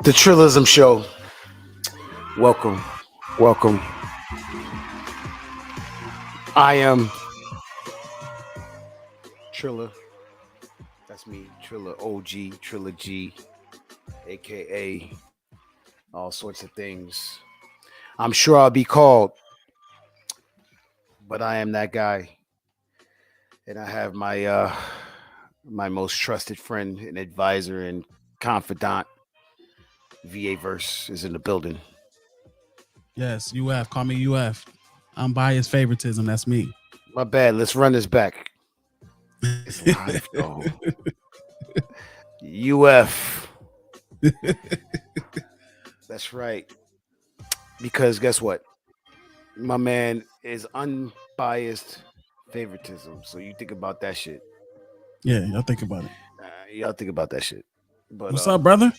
The Trillizum Show. Welcome, welcome. I am Trilla. That's me, Trilla OG, Trilla G, aka all sorts of things. I'm sure I'll be called, but I am that guy, and I have my most trusted friend and advisor and confidant. VA Verse is in the building. Yes, UF. Call me UF. Unbiased favoritism. That's me. My bad. Let's run this back. It's live though. UF. That's right. Because guess what? My man is unbiased favoritism. So you think about that shit. Yeah, y'all think about it. Y'all think about that shit. But What's up, brother?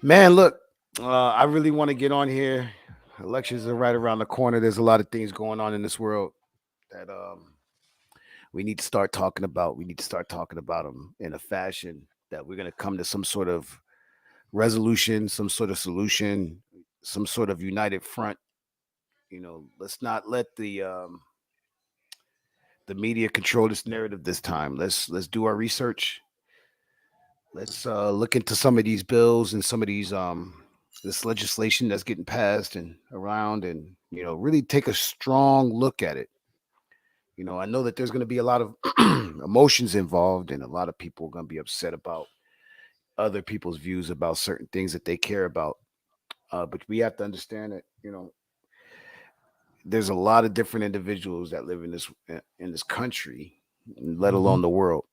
man, look, I really want to get on here. Elections are right around the corner. There's a lot of things going on in this world that we need to start talking about. We need to start talking about them in a fashion that we're going to come to some sort of resolution, some sort of solution, some sort of united front. Let's not let the media control this narrative this time. Let's do our research. Let's look into some of these bills and some of these this legislation that's getting passed and around, and really take a strong look at it. I know that there's going to be a lot of emotions involved, and a lot of people are going to be upset about other people's views about certain things that they care about. But we have to understand that there's a lot of different individuals that live in this country, let Mm-hmm. alone the world.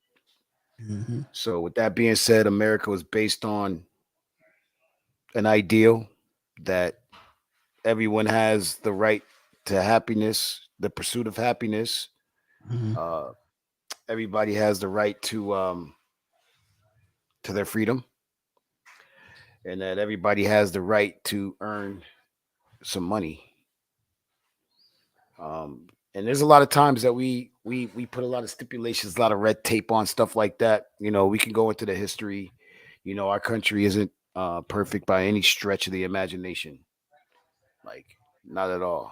Mm-hmm. So, with that being said, America was based on an ideal that everyone has the right to happiness, the pursuit of happiness. Mm-hmm. Uh, Everybody has the right to their freedom, and that everybody has the right to earn some money. And there's a lot of times that we put a lot of stipulations, a lot of red tape on stuff like that. We can go into the history. Our country isn't perfect by any stretch of the imagination. Like, not at all.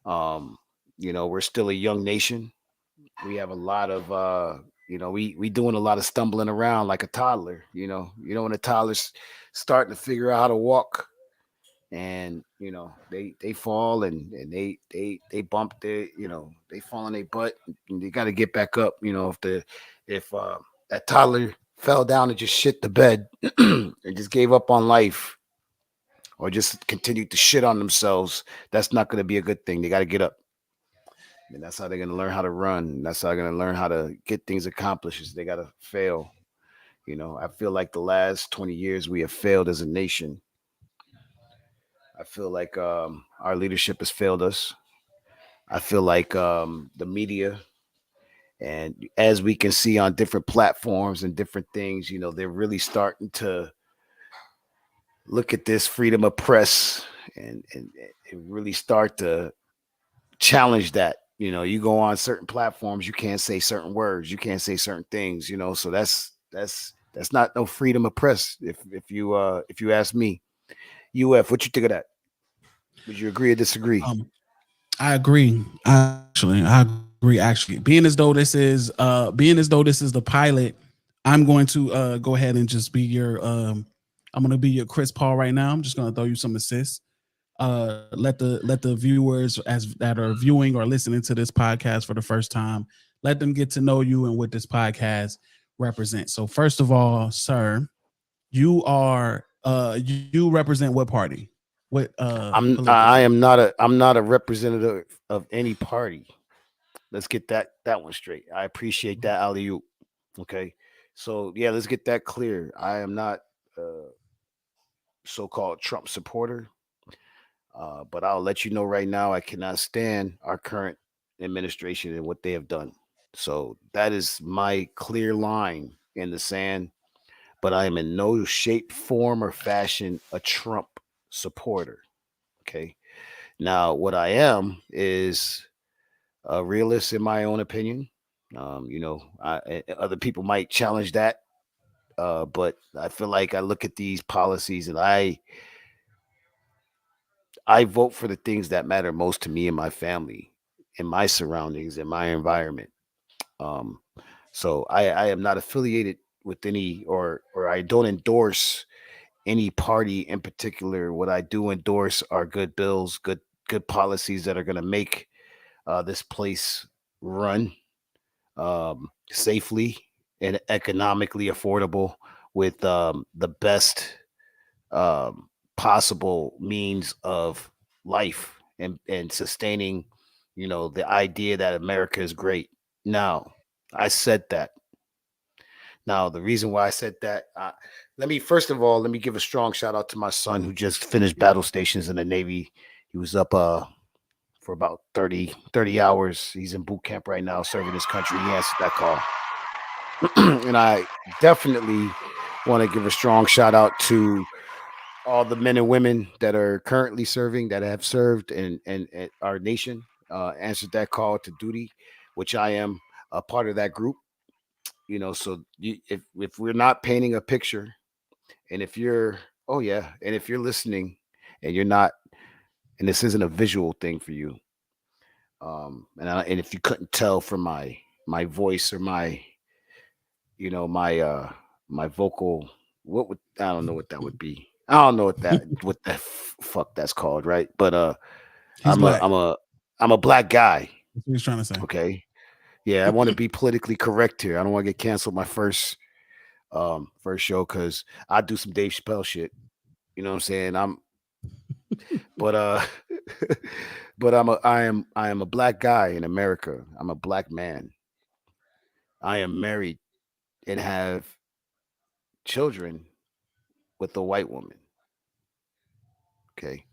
Um, we're still a young nation. We have a lot of we doing a lot of stumbling around like a toddler. When a toddler's starting to figure out how to walk, and they fall, and they bump their, they fall on their butt, and they got to get back up. If that toddler fell down and just shit the bed and just gave up on life, or just continued to shit on themselves, that's not going to be a good thing. They got to get up, and that's how they're going to learn how to run. That's how they're going to learn how to get things accomplished. Is they got to fail. I feel like the last 20 years we have failed as a nation. I feel like our leadership has failed us. I feel like the media, and as we can see on different platforms and different things, they're really starting to look at this freedom of press, and really start to challenge that. You go on certain platforms, you can't say certain words, you can't say certain things. So that's not no freedom of press. If you ask me, what you think of that? Would you agree or disagree? Um, I agree. I agree. Actually, being as though this is the pilot, I'm going to go ahead and just be your I'm going to be your Chris Paul right now. I'm just going to throw you some assists. Let the viewers as that are viewing or listening to this podcast for the first time, let them get to know you and what this podcast represents. So first of all, sir, you represent what party? What political I party? am not a representative of any party. Let's get that one straight. I appreciate that, alley oop. Okay, so yeah, let's get that clear. I am not a so-called Trump supporter, but I'll let you know right now, I cannot stand our current administration and what they have done. So that is my clear line in the sand. But I am in no shape, form, or fashion a Trump supporter. Okay. Now, what I am is a realist in my own opinion. Other people might challenge that. But I feel like I look at these policies and I vote for the things that matter most to me and my family, and my surroundings, and my environment. Um, so I am not affiliated with any, or I don't endorse any party in particular. What I do endorse are good bills, good policies that are going to make this place run safely and economically affordable with the best possible means of life and sustaining, the idea that America is great. Now, I said that. Now, the reason why I said that, let me first of all let me give a strong shout out to my son who just finished battle stations in the Navy. He was up for about 30 hours. He's in boot camp right now, serving his country. He answered that call. And I definitely want to give a strong shout out to all the men and women that are currently serving, that have served and our nation, answered that call to duty, which I am a part of that group. So if we're not painting a picture, and if you're oh yeah, and if you're listening and you're not, and this isn't a visual thing for you, and if you couldn't tell from my voice or my vocal, what would I don't know what that would be. I don't know what the fuck that's called, right? But He's I'm a black. I'm a I'm a black guy. That's what he's trying to say. Okay, yeah, I want to be politically correct here. I don't want to get canceled my first show because I do some Dave Chappelle shit. You know what I'm saying? But but I am a black guy in America. I'm a black man. I am married and have children with a white woman. Okay.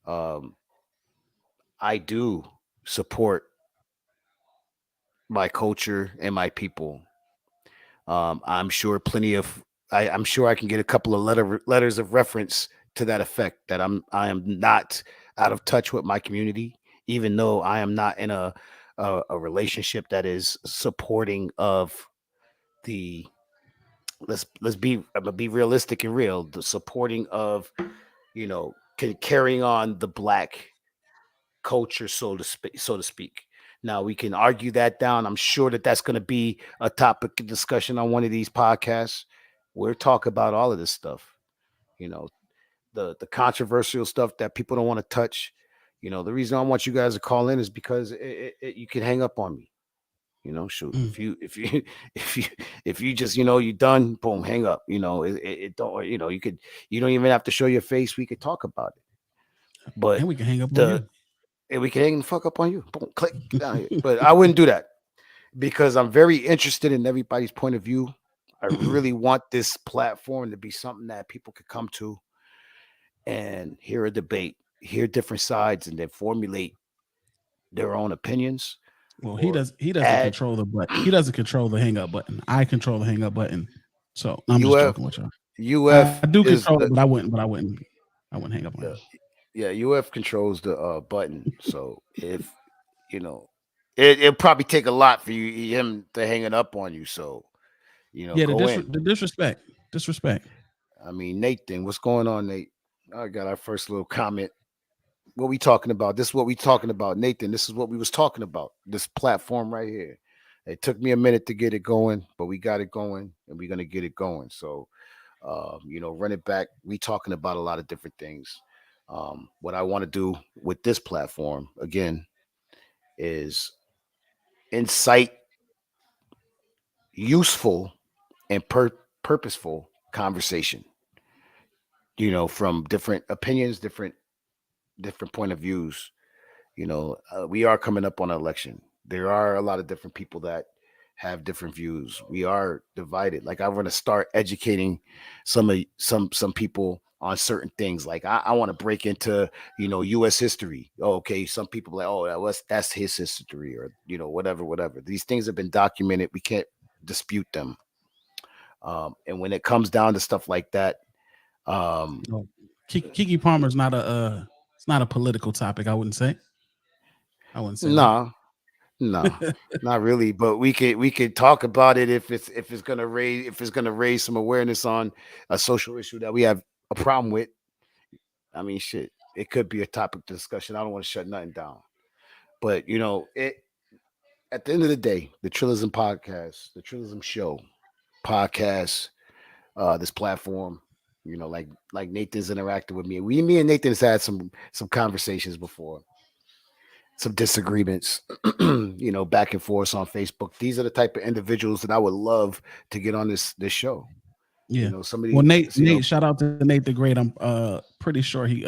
Um, I do support my culture and my people. I'm sure plenty of I'm sure I can get a couple of letters of reference to that effect, that I am not out of touch with my community, even though I am not in a relationship that is supporting of the let's be I'm gonna be realistic and real, the supporting of, carrying on the black culture, so to speak. Now we can argue that down. I'm sure that that's going to be a topic of discussion on one of these podcasts. We're talking about all of this stuff. You know, the controversial stuff that people don't want to touch. The reason I want you guys to call in is because you can hang up on me. Shoot, Mm. if you if you if you just you done, boom, hang up. It don't. You don't even have to show your face. We could talk about it. But And we can hang up on the you. and we can hang the fuck up on you. Boom, click, get down here. But I wouldn't do that because I'm very interested in everybody's point of view. I really want this platform to be something that people could come to and hear a debate, hear different sides, and then formulate their own opinions Well, or he doesn't add. control the button. He doesn't control the hang up button. I control the hang up button. So I'm just UF joking with y'all. I UF do control is it, the I wouldn't hang up on you. yeah, UF controls the button. So if you know, it'll probably take a lot for him to hang it up on you. So Yeah, go in. the disrespect. Disrespect. I mean, Nathan, what's going on, Nate? I got our first little comment. What we talking about? This is what we talking about, Nathan. This is what we was talking about. This platform right here. It took me a minute to get it going, but we got it going, and we're gonna get it going. So, run it back. We talking about a lot of different things. What I want to do with this platform again is incite useful and purposeful conversation. From different opinions, different point of views. We are coming up on an election. There are a lot of different people that have different views. We are divided. Like I want to start educating some people on certain things. Like I want to break into U.S. history. Oh, okay, some people like, oh, that's his history, or whatever. These things have been documented. We can't dispute them. And when it comes down to stuff like that, um, No, Kiki Palmer's not a it's not a political topic. I wouldn't say. I wouldn't say that. nah, No, not really. But we could talk about it if it's gonna raise some awareness on a social issue that we have a problem with. I mean, shit, it could be a topic of discussion. I don't want to shut nothing down. But it at the end of the day, the Trillism podcast, the Trillism show podcast, this platform, like Nathan's interacted with me. Me and Nathan's had some conversations before, some disagreements, back and forth on Facebook. These are the type of individuals that I would love to get on this show. Yeah. Well, Somebody, Nate, shout out to Nate the Great. I'm pretty sure he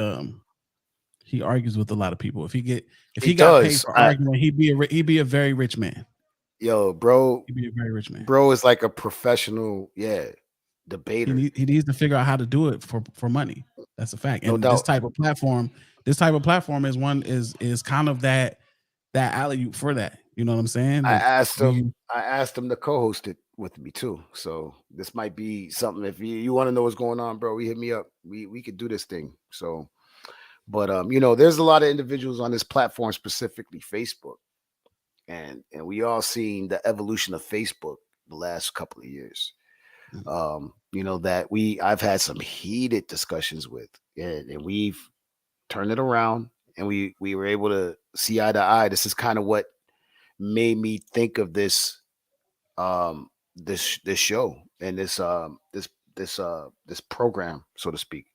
argues with a lot of people. If he he got paid does. for arguing, he'd be a very rich man. Yo, bro, He'd be a very rich man. bro is like a professional, yeah, debater, He needs to figure out how to do it for money. That's a fact. no And doubt. this type of platform is kind of that alley oop for that. You know what I'm saying? I Like asked him. we I asked him to co-host it with me too. So this might be something. If you want to know what's going on, bro, we hit me up. We could do this thing. So, but there's a lot of individuals on this platform, specifically Facebook, and we all seen the evolution of Facebook the last couple of years. That I've had some heated discussions with, and we've turned it around, and we were able to see eye to eye. This is kind of what made me think of this show and this program, so to speak,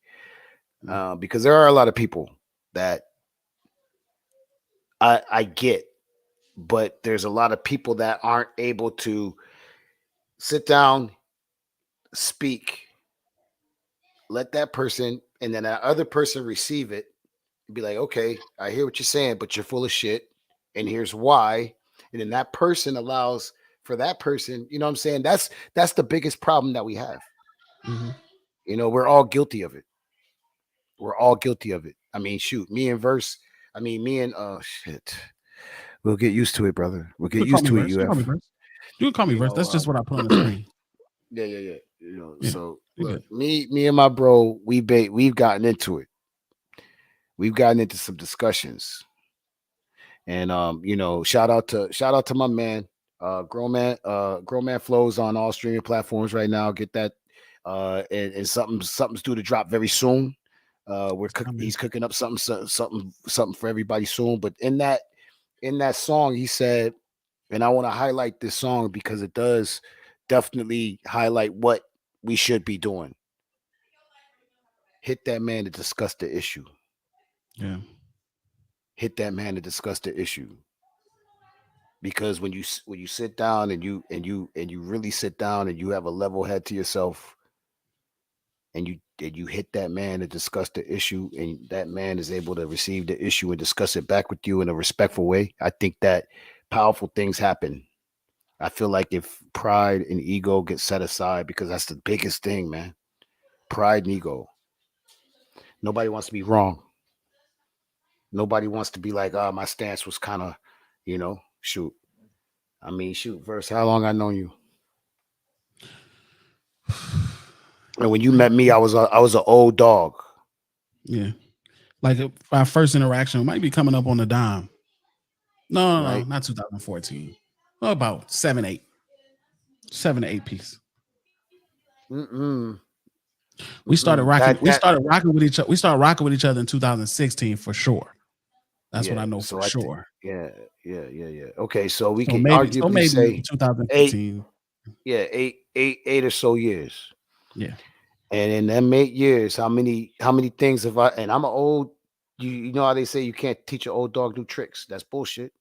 because there are a lot of people that I get, but there's a lot of people that aren't able to sit down, speak, let that person, and then that other person receive it and be like, okay, I hear what you're saying, but you're full of shit, and here's why. And then that person allows for that person, you know what I'm saying? That's the biggest problem that we have. Mhm. We're all guilty of it. We're all guilty of it. I mean, shoot, me and Verse, I mean, me and shit. We'll get used to it, brother. We'll You get can call used me to it, verse. You can call me UF. verse. You can call me You verse. know, That's just what I put on the screen. yeah, yeah, yeah. Yeah, So you look, good. me and my bro, we've gotten into it. We've gotten into some discussions. And shout out to my man, grown man flows on all streaming platforms right now. Get that, and something's due to drop very soon. I mean, He's cooking up something for everybody soon. But in that song, he said, and I want to highlight this song because it does definitely highlight what we should be doing. Hit that man to discuss the issue. yeah. Hit that man to discuss the issue. Because when you sit down and you really sit down and you have a level head to yourself, and you hit that man to discuss the issue, and that man is able to receive the issue and discuss it back with you in a respectful way, I think that powerful things happen. I feel like if pride and ego get set aside, because that's the biggest thing, man. Pride and ego. Nobody wants to be wrong. Nobody wants to be like, my stance was kind of, shoot. I mean, shoot, Verse, how long I known you? And when you met me, I was an old dog, Yeah. Like our first interaction might be coming up on the dime. No, no, no, right? not 2014. Well, about 7 to 8 piece. Mm-mm, We started mm-mm. rocking. That We that started rocking with each other. We started rocking with each other in 2016 for sure. That's what yeah. I know for So I think sure. yeah, yeah, yeah, yeah. Okay, so we So can maybe, so arguably maybe say 8, 2015. yeah, eight or so years. Yeah. And in them 8 years, how many things have I? And I'm an old. You know how they say you can't teach an old dog new tricks. That's bullshit.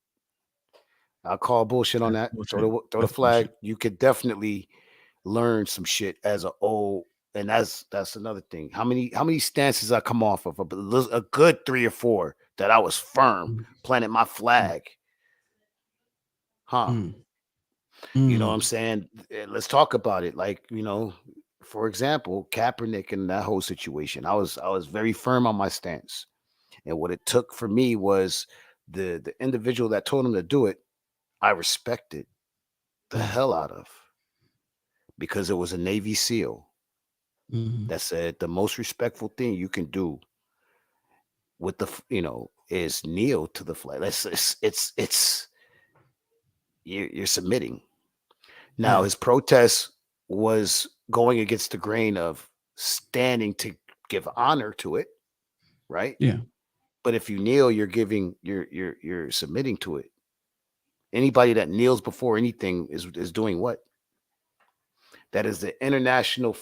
I call bullshit on That's that. Throw bullshit. the That's flag. bullshit. You could definitely learn some shit as a old, and that's another thing. How many stances I come off of a good 3 or 4 that I was firm, Mm, planted my mm, flag, huh? mm, You know what I'm mm, saying? Let's talk about it. Like, for example, Kaepernick and that whole situation. I was very firm on my stance, and what it took for me was the individual that told him to do it. I respected the mm, hell out of, because it was a Navy SEAL mm, that said the most respectful thing you can do is kneel to the flag. It's you're submitting. Now Yeah. his protest was going against the grain of standing to give honor to it, right? Yeah. But if you kneel, you're giving you're submitting to it. Anybody that kneels before anything is doing what? That is the international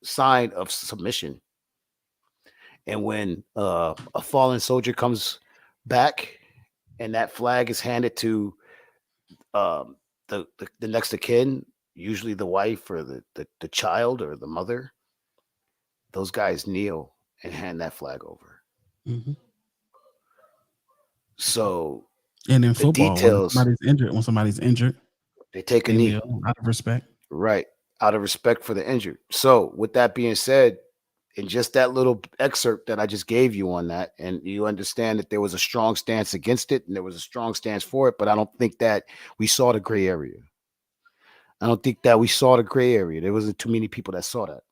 sign of submission. And when a fallen soldier comes back and that flag is handed to um, the next of kin, usually the wife or the child or the mother, those guys kneel and hand that flag over. Hmm. So And in the football, details, when somebody's injured, they take a they knee, kneel out of respect. right, out of respect for the injured. So with that being said, in just that little excerpt that I just gave you on that, and you understand that there was a strong stance against it and there was a strong stance for it, but I don't think that we saw the gray area. I don't think that we saw the gray area. There wasn't too many people that saw that.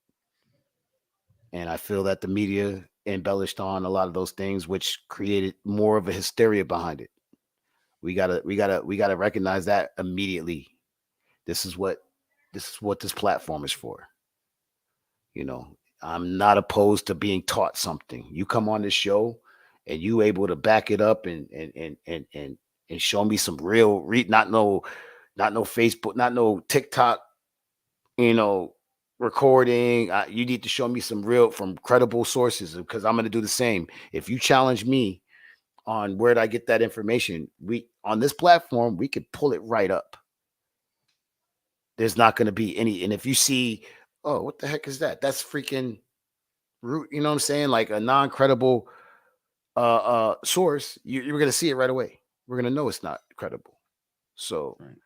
And I feel that the media embellished on a lot of those things, which created more of a hysteria behind it. We gotta recognize that immediately. This is what this platform is for. You know, I'm not opposed to being taught something. You come on this show and you able to back it up and show me some real not no Facebook, not no TikTok, you know, recording. You need to show me some real from credible sources because I'm going to do the same. If you challenge me on where did I get that information, we on this platform we could pull it right up. There's not going to be any. And if you see, oh, what the heck is that? That's freaking root. You know what I'm saying? Like a non-credible source, you're going to see it right away. We're going to know it's not credible. So Right.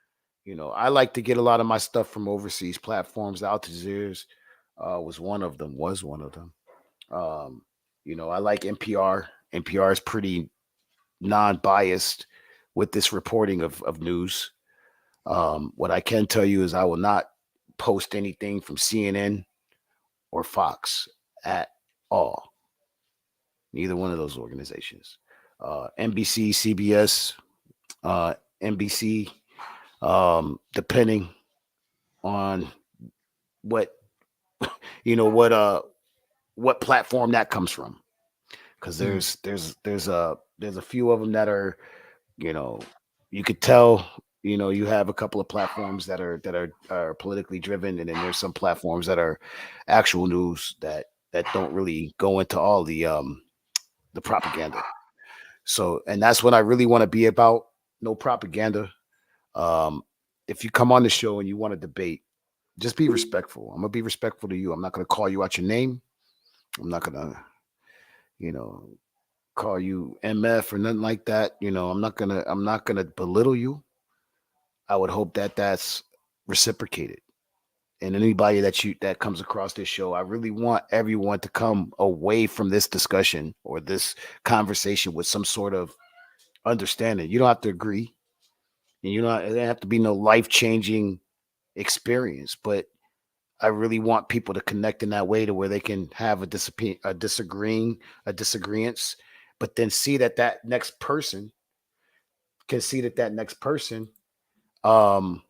I like to get a lot of my stuff from overseas platforms. Al Jazeera's was one of them. Um, I like NPR. NPR is pretty non-biased with this reporting of news. What I can tell you is I will not post anything from CNN or Fox at all. Neither one of those organizations. NBC, CBS, NBC, depending on what what platform that comes from, because Mm. there's a few of them that are, you know you could tell, you have a couple of platforms that are politically driven, and then there's some platforms that are actual news that don't really go into all the propaganda. So, and that's what I really want to be about. No propaganda. um if you come on the show and you want to debate, just be respectful. I'm gonna be respectful to you. I'm not gonna call you out your name. I'm not gonna, you know, call you MF or nothing like that. I'm not gonna belittle you. I would hope that that's reciprocated. And anybody that comes across this show, I really want everyone to come away from this discussion or this conversation with some sort of understanding. You don't have to agree, and it doesn't have to be no life changing experience, but I really want people to connect in that way to where they can have a disagreements, but then see that next person can see that next person um,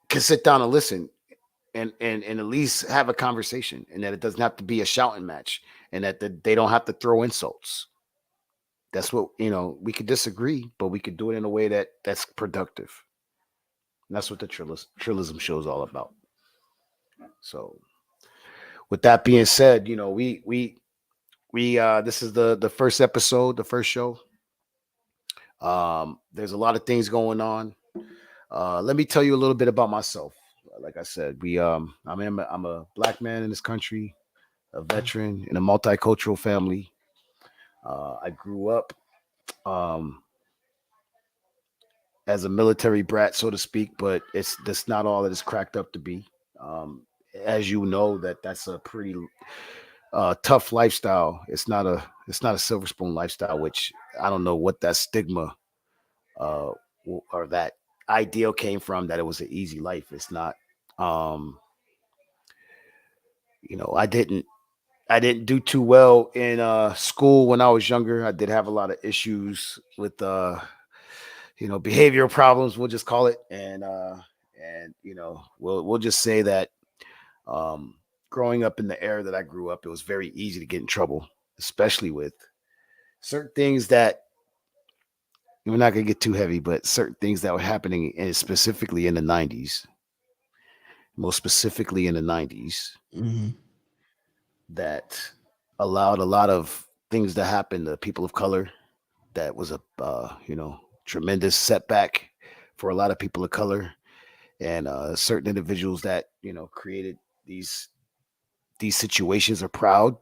can sit down and listen and at least have a conversation, and that it doesn't have to be a shouting match, and that they don't have to throw insults. That's what we could disagree, but we could do it in a way that's productive. And that's what the Trillism show is all about. So, with that being said, we this is the first episode, the first show. There's a lot of things going on. Let me tell you a little bit about myself. Like I said, I'm a black man in this country, a veteran in a multicultural family. I grew up um, as a military brat, so to speak, but that's not all that it's cracked up to be. Um, as you know, that's a pretty tough lifestyle. It's not a silver spoon lifestyle, which I don't know what that stigma uh, or that ideal came from, that it was an easy life. It's not. Um, I didn't. I didn't do too well in school when I was younger. I did have a lot of issues with behavioral problems, we'll just call it. And we'll just say that um growing up in the era that I grew up, it was very easy to get in trouble, especially with certain things that we're not going to get too heavy, but certain things that were happening specifically in the 90s, most specifically in the 90s, Hmm. that allowed a lot of things to happen to people of color. That was a tremendous setback for a lot of people of color, and certain individuals that created these these situations are proud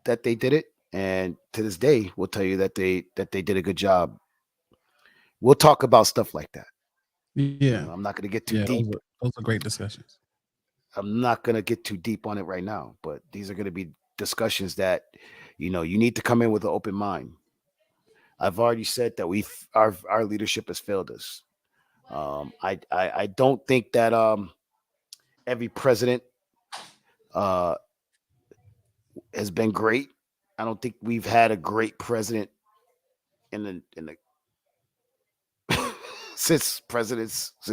that they did it, and to this day will tell you that they did a good job. We'll talk about stuff like that. Yeah, I'm not going to get too yeah, deep. those are great discussions. I'm not going to get too deep on it right now, but these are going to be discussions that you need to come in with an open mind. I've already said that our leadership has failed us. I don't think that every president uh, has been great. I don't think we've had a great president in the since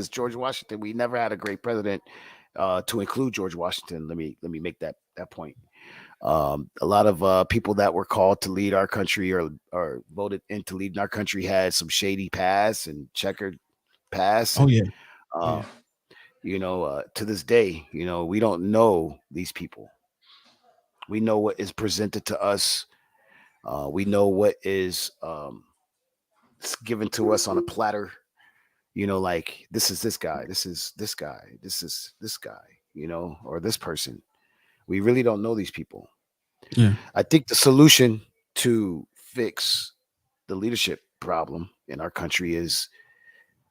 George Washington. We never had a great president, to include George Washington. Let me make that point. A lot of people that were called to lead our country or voted into leading our country had some shady past and checkered past, Oh and yeah, uh, yeah. to this day, we don't know these people. We know what is presented to us. We know what is given to us on a platter. Like this is this guy, this is this guy, this is this guy, or this person. We really don't know these people. Yeah. I think the solution to fix the leadership problem in our country is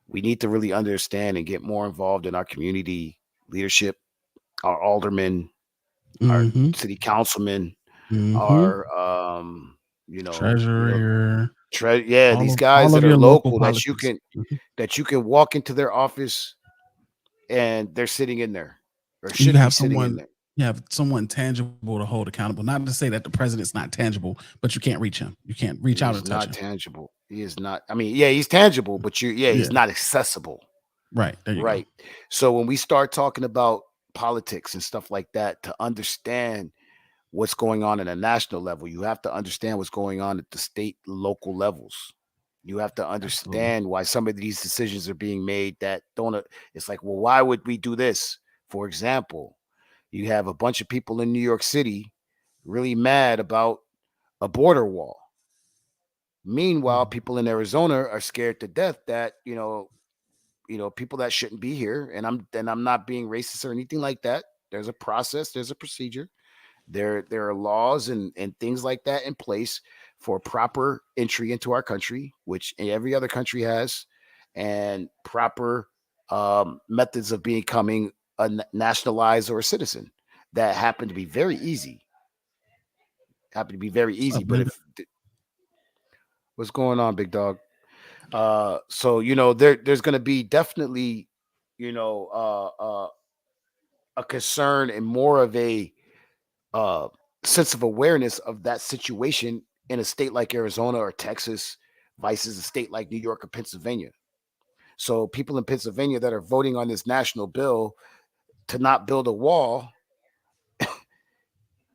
we need to really understand and get more involved in our community leadership, our aldermen, our Mhm. city councilmen, Mhm. our you know, you know, Treasurer, yeah, these guys all that of are your local local politics. Mhm. that you can walk into their office and they're sitting in there or You should be have sitting in someone there. you have someone tangible to hold accountable. Not to say that the president's not tangible, but you can't reach him. You can't reach He out is and touch not him. tangible. He is not. I mean, yeah, he's tangible, but he's Yeah. not accessible. Right. There you go. Right. So when we start talking about politics and stuff like that, to understand what's going on at a national level, you have to understand what's going on at the state, local levels. You have to Absolutely. understand why some of these decisions are being made that don't. It's like, well, why would we do this? For example, you have a bunch of people in New York City really mad about a border wall. Meanwhile, Mhm. people in Arizona are scared to death that people that shouldn't be here. And I'm not being racist or anything like that. There's a process, there's a procedure. There are laws and things like that in place for proper entry into our country, which every other country has, and proper methods of becoming a nationalized or a citizen that happen to be very easy. Happen to be very What's easy. up, But nigga? if what's going on, big dog? So there's going to be definitely you know a concern and more of a uh, sense of awareness of that situation in a state like Arizona or Texas versus a state like New York or Pennsylvania. So people in Pennsylvania that are voting on this national bill to not build a wall,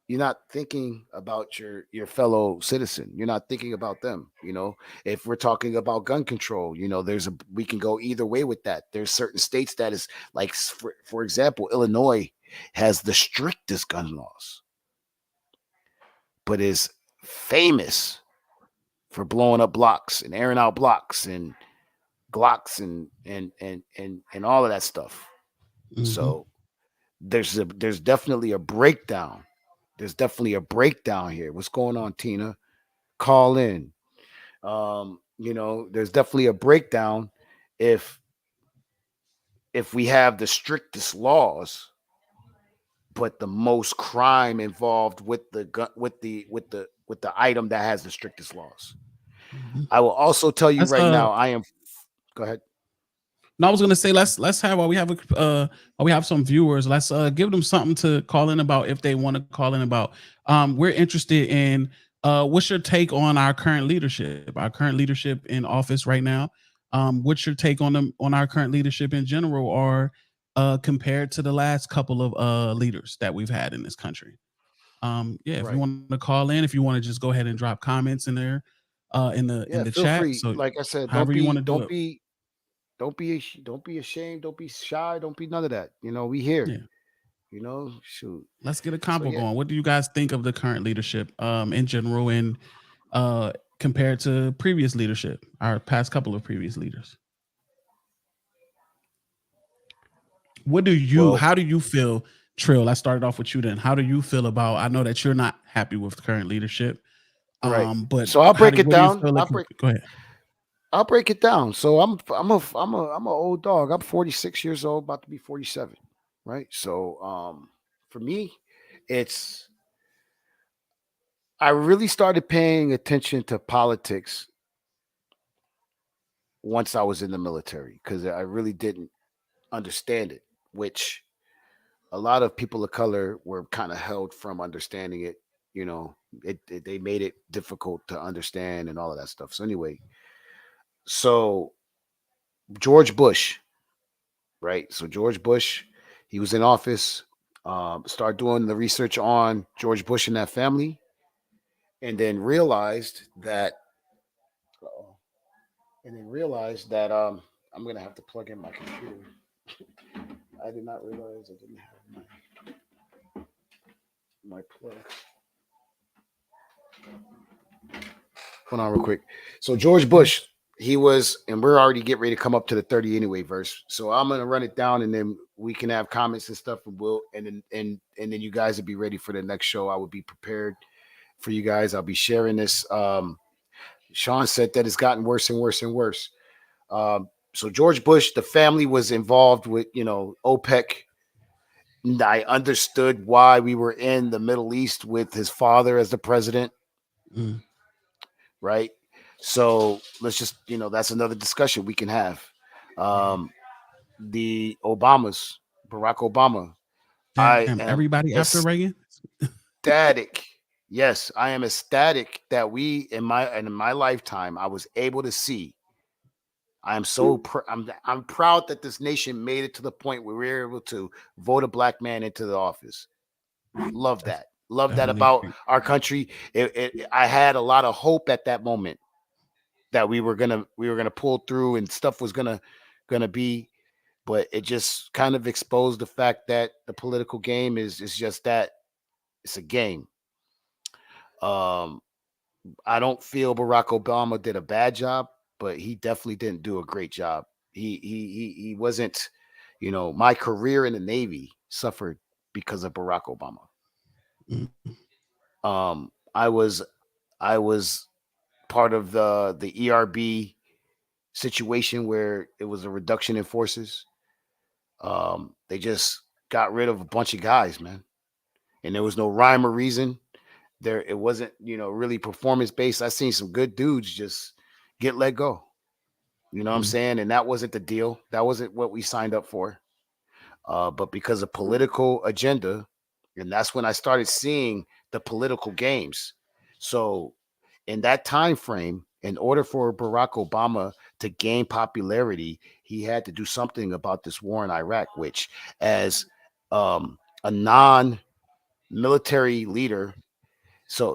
you're not thinking about your fellow citizen. You're not thinking about them. If we're talking about gun control, we can go either way with that. There's certain states that is like, for example, Illinois has the strictest gun laws, but is famous for blowing up blocks and airing out blocks and Glocks and all of that stuff. Mhm. So there's definitely a breakdown. There's definitely a breakdown here. What's going on, Tina? Call in. There's definitely a breakdown if we have the strictest laws, but the most crime involved with the gun with the item that has the strictest laws. Mhm. I will also tell you That's right now, I am. Go ahead. No, I was gonna say let's have while we have some viewers, let's give them something to call in about if they want to call in about. We're interested in what's your take on our current leadership, in office right now. What's your take on them on our current leadership in general, or compared to the last couple of leaders that we've had in this country? Yeah, if you Right. want to call in, if you want to just go ahead and drop comments in there, in Yeah, the feel chat. free. So Like I said, however you want to do it. don't be ashamed, don't be shy, don't be none of that. We here. Yeah. Shoot. Let's get a So combo yeah. going. What do you guys think of the current leadership in general and uh, compared to previous leadership, our past couple of previous leaders? Well, How do you feel, Trill? I started off with you then. How do you feel about, I know that you're not happy with the current leadership, right. but So what do you feel like? Go ahead. I'll break it down. So I'm a old dog. I'm 46 years old, about to be 47. Right. So for me, it's I really started paying attention to politics once I was in the military because I really didn't understand it, which a lot of people of color were kind of held from understanding it. They made it difficult to understand and all of that stuff. So anyway, so George Bush, right? So George Bush, he was in office. Started doing the research on George Bush and that family, and then realized that, uh-oh, I'm gonna have to plug in my computer. I did not realize I didn't have my plug. Hold on, real quick. So George Mhm. Bush, he was, and we're already getting ready to come up to the 30 anyway verse. So I'm gonna run it down, and then we can have comments and stuff, and then you guys will be ready for the next show. I will be prepared for you guys. I'll be sharing this. Sean said that it's gotten worse and worse and worse. So George Bush, the family was involved with OPEC. And I understood why we were in the Middle East with his father as the president, Mm, right? So let's just that's another discussion we can have. Um, the Obamas, Barack Obama. I damn, am everybody after Reagan. ecstatic. Yes, I am ecstatic that we in my lifetime I was able to see. I am I'm proud that this nation made it to the point where we were able to vote a black man into the office. Love Def- that. Love that Definitely about agree. our country. I had a lot of hope at that moment that we were gonna pull through and stuff was gonna be, but it just kind of exposed the fact that the political game is just that, it's a game. Um, I don't feel Barack Obama did a bad job, but he definitely didn't do a great job. He wasn't, my career in the Navy suffered because of Barack Obama. Mm, I was part of the ERB situation where it was a reduction in forces. They just got rid of a bunch of guys, man, and there was no rhyme or reason. It wasn't really performance based. I seen some good dudes just get let go. You know what I'm mm, saying? And that wasn't the deal. That wasn't what we signed up for. But because of political agenda, and that's when I started seeing the political games. So in that time frame, in order for Barack Obama to gain popularity, he had to do something about this war in Iraq, which, as a non-military leader,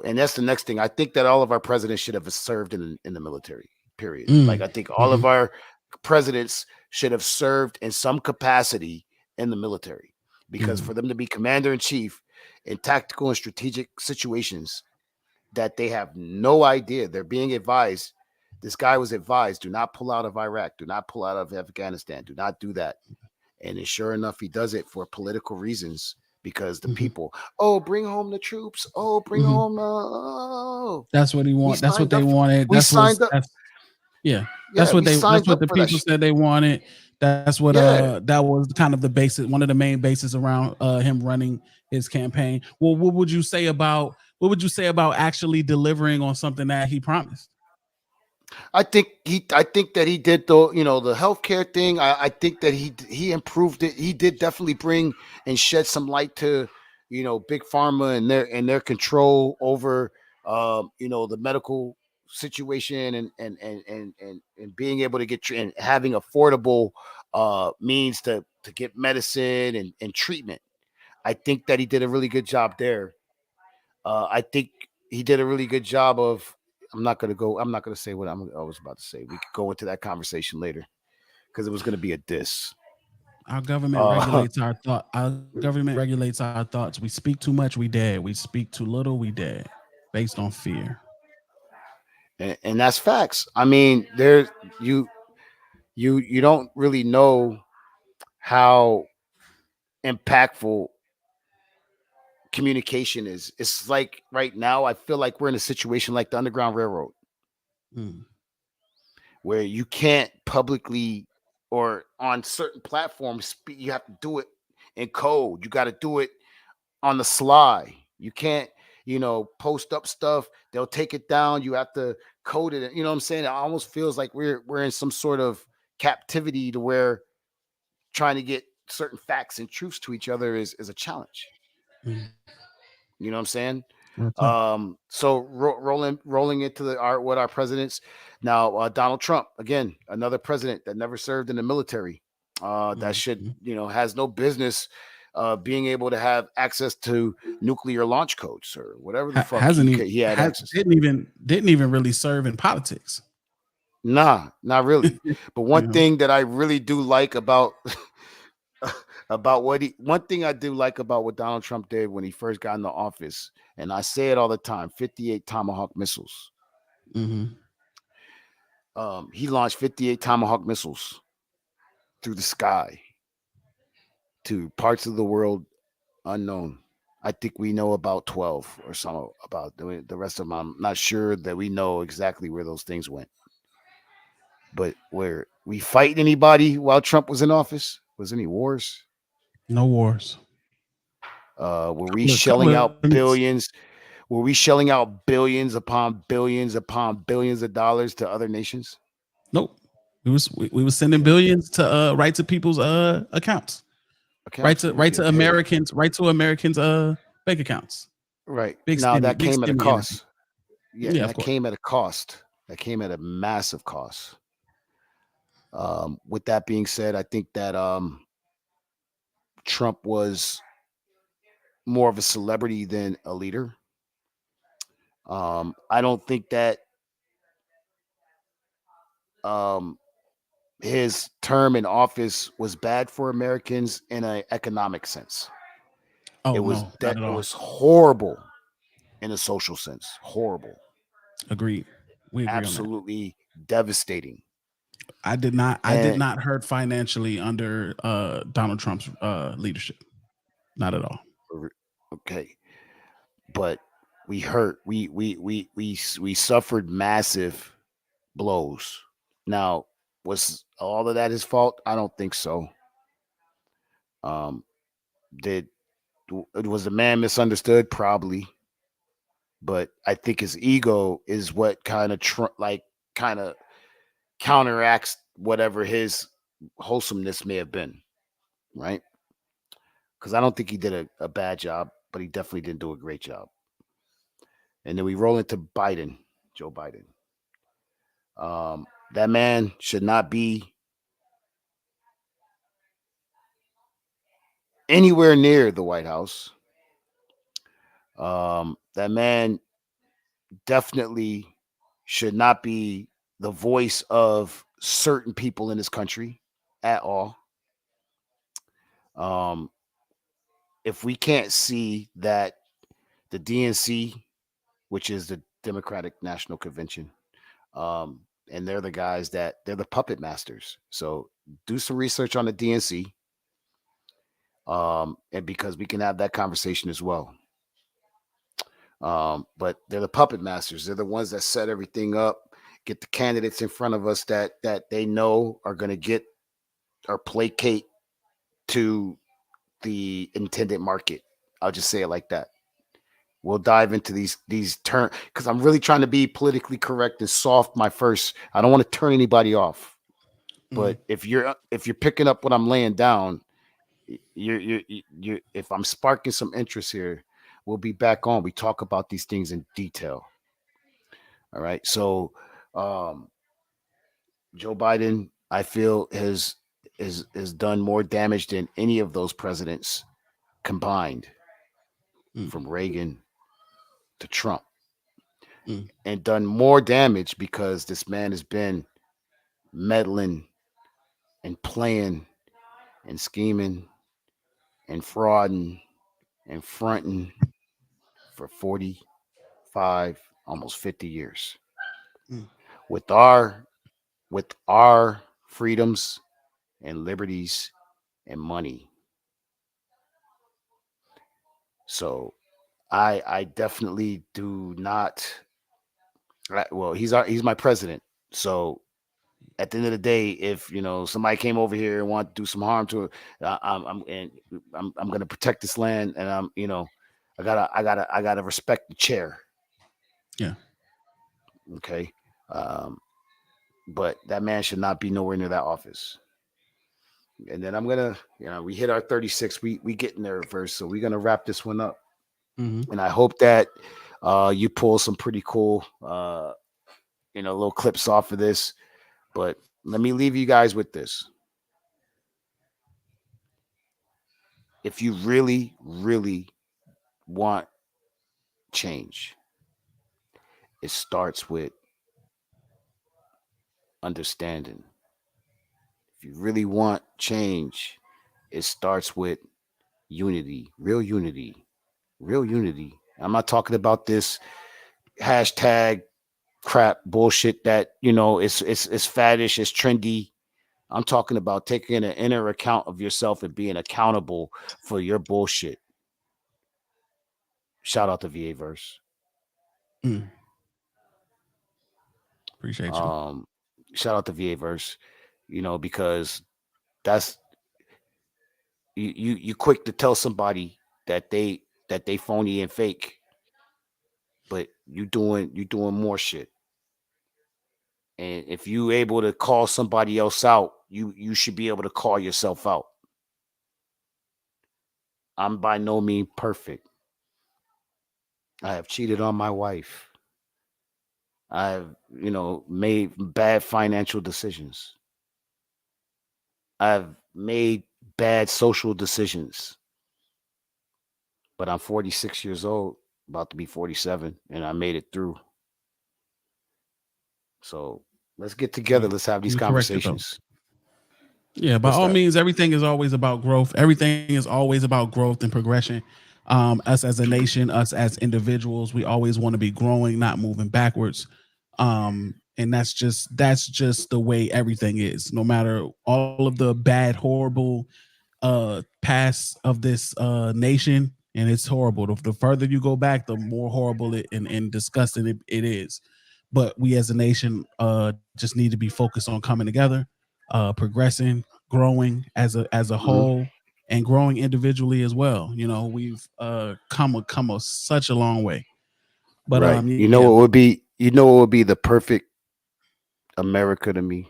and that's the next thing. I think that all of our presidents should have served in the military. Period. Like mm, I think all of mhm, our presidents should have served in some capacity in the military, because for mhm, them to be commander in chief in tactical and strategic situations that they have no idea, they're being advised. This guy was advised, do not pull out of Iraq, do not pull out of Afghanistan, do not do that. And then sure enough, he does it for political reasons, because the mhm, people, oh, bring home the troops. Oh, bring mhm. home. Oh, That's what he we want. That's what signed they up. wanted. We signed up. Yeah. Yeah, we That's signed what up the for that people shit. said they wanted. That's what Yeah. that was kind of the basis, one of the main bases around him running his campaign. Well, what would you say about actually delivering on something that he promised? I think that he did the the healthcare thing. I think that he improved it. He did definitely bring and shed some light to big pharma and their control over the medical situation and being able to and having affordable means to get medicine and treatment. I think that he did a really good job there. I think he did a really good job of. I'm not gonna go. I'm not gonna say what I was about to say. We could go into that conversation later because it was gonna be a diss. Our government Uh, regulates our thought. Our government regulates our thoughts. We speak too much, we dead. We speak too little, we dead. Based on fear. and that's facts. I mean, there you you don't really know how impactful communication is. It's like right now, I feel like we're in a situation like the Underground Railroad, Mm, where you can't publicly or on certain platforms you have to do it in code. You got to do it on the sly. You can't, post up stuff. They'll take it down. You have to code it. You know what I'm saying? It almost feels like we're in some sort of captivity to where trying to get certain facts and truths to each other is a challenge. mm. You know what I'm saying? Real talk. So rolling into our presidents now. Donald Trump, again, another president that never served in the military. That should Mhm. has no business being able to have access to nuclear launch codes or whatever the fuck Hasn't even he had access to. didn't even really serve in politics. Nah, not really. But one You know? thing that I really do like about about what he one thing I do like about what Donald Trump did when he first got into office, and I say it all the time, 58 Tomahawk missiles. Hmm. He launched 58 Tomahawk missiles through the sky to parts of the world unknown. I think we know about 12 or some about the rest of them. I'm not sure that we know exactly where those things went. But where we fight anybody while Trump was in office? Was any wars? No wars. Were we Couple shelling of out things. billions? Were we shelling out billions upon billions of dollars to other nations? Nope. We was sending Okay. billions to right to people's accounts. Right Accounts. to We right did. to Hey, Americans, right to Americans bank accounts. right. Now that Big came at a stimmy energy. cost. Yeah, Yeah, and of that course. came at a cost. That came at a massive cost. With that being said, I think that Trump was more of a celebrity than a leader. I don't think that um, his term in office was bad for Americans in an economic sense. Oh no, not at It all. was horrible in a social sense. Horrible, Agreed. We agree on that. absolutely devastating. I did And not hurt financially under Donald Trump's leadership. Not at all. okay, but we hurt. We suffered massive blows. Now, was all of that his fault? I don't think so. Um, did was the man misunderstood? Probably, but I think his ego is what kind of kind of counteracts whatever his wholesomeness may have been, right? Because I don't think he did a bad job, but he definitely didn't do a great job. And then we roll into Biden, Joe Biden. That man should not be anywhere near the White House. That man definitely should not be the voice of certain people in this country at all. Um, if we can't see that the DNC, which is the Democratic National Convention, and they're the guys that they're the puppet masters. So do some research on the DNC, and because we can have that conversation as well. But they're the puppet masters. They're the ones that set everything up, get the candidates in front of us that they know are going to get or placate to the intended market. I'll just say it like that. we'll dive into these turn because I'm really trying to be politically correct and soft. My first, I don't want to turn anybody off. Mm, But if you're picking up what I'm laying down, you're if I'm sparking some interest here, we'll be back on. We talk about these things in detail. All right. So um Joe Biden, I feel, has done more damage than any of those presidents combined, mm, from Reagan to Trump, mm, and done more damage because this man has been meddling and playing and scheming and frauding and fronting for 45, almost 50 years mm, with our freedoms and liberties and money. So I definitely do not. Well, he's my president. So at the end of the day, if somebody came over here and want to do some harm to it, I'm gonna protect this land, and I gotta respect the chair. yeah. Okay, um, but that man should not be nowhere near that office. And then I'm gonna, we hit our 36. We getting there first, so we're gonna wrap this one up. Hmm. And I hope that you pull some pretty cool, little clips off of this. But let me leave you guys with this: if you really, really want change, it starts with understanding. If you really want change, it starts with unity, real unity, real unity. I'm not talking about this hashtag crap bullshit that it's faddish, it's trendy. I'm talking about taking an inner account of yourself and being accountable for your bullshit. Shout out to VA verse. Mm. Appreciate you. Um, Shout out to VA verse. Because that's you quick to tell somebody that they phony and fake, but you doing more shit. And if you able to call somebody else out, you should be able to call yourself out. I'm by no means perfect. I have cheated on my wife. I've, made bad financial decisions. I've made bad social decisions. But I'm 46 years old, about to be 47, and I made it through. So let's get together. Well, Let's have these you corrected those. conversations. Yeah, by What's all that? means, everything is always about growth. Everything is always about growth and progression. Us as a nation, us as individuals, we always want to be growing, not moving backwards. And that's just the way everything is. No matter all of the bad, horrible past of this nation, and it's horrible. The further you go back, the more horrible and disgusting it is. But we as a nation just need to be focused on coming together, progressing, growing as a Hmm. whole, and growing individually as well. We've come such a long way. But Right. You yeah, know what would be you know what would be the perfect America to me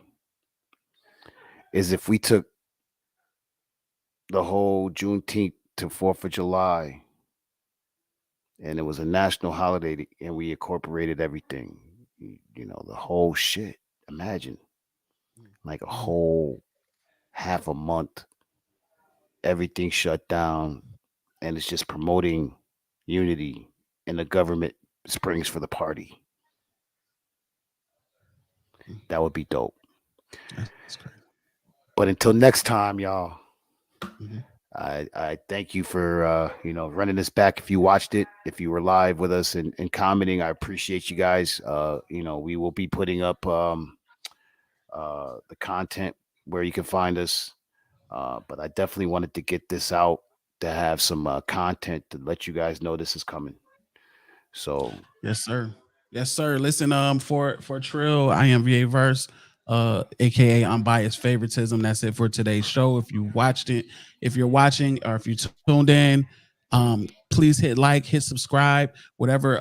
is if we took the whole Juneteenth to 4th of July, and it was a national holiday, and we incorporated everything. The whole shit. Imagine, like, a Mhm. whole half a month, everything shut down, and it's just promoting unity, and the government springs for the party. That would be dope. That's crazy. But until next time, y'all, Mhm. I thank you for running this back. If you watched it, if you were live with us and commenting, I appreciate you guys. We will be putting up the content where you can find us. But I definitely wanted to get this out to have some content to let you guys know this is coming. So Yes, sir. Yes, sir. Listen, for Trill, I am VA Verse, aka Unbiased Favoritism. That's it for today's show. If you watched it, if you're watching or if you tuned in, please please hit like, hit subscribe, whatever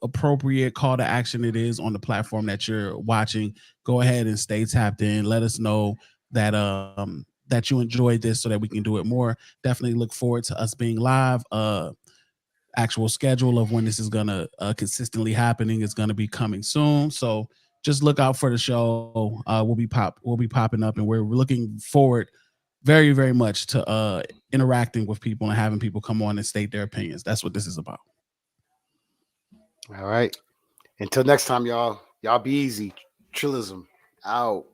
appropriate call to action it is on the platform that you're watching. Go ahead and stay tapped in. Let us know that you enjoyed this so that we can do it more. Definitely look forward to us being live. Actual schedule of when this is gonna consistently happening is gonna be coming soon. So just look out for the show. We'll be popping up, and we're looking forward very very much to interacting with people and having people come on and state their opinions. That's what this is about. All right. Until next time, y'all. Y'all be easy. Trillism out.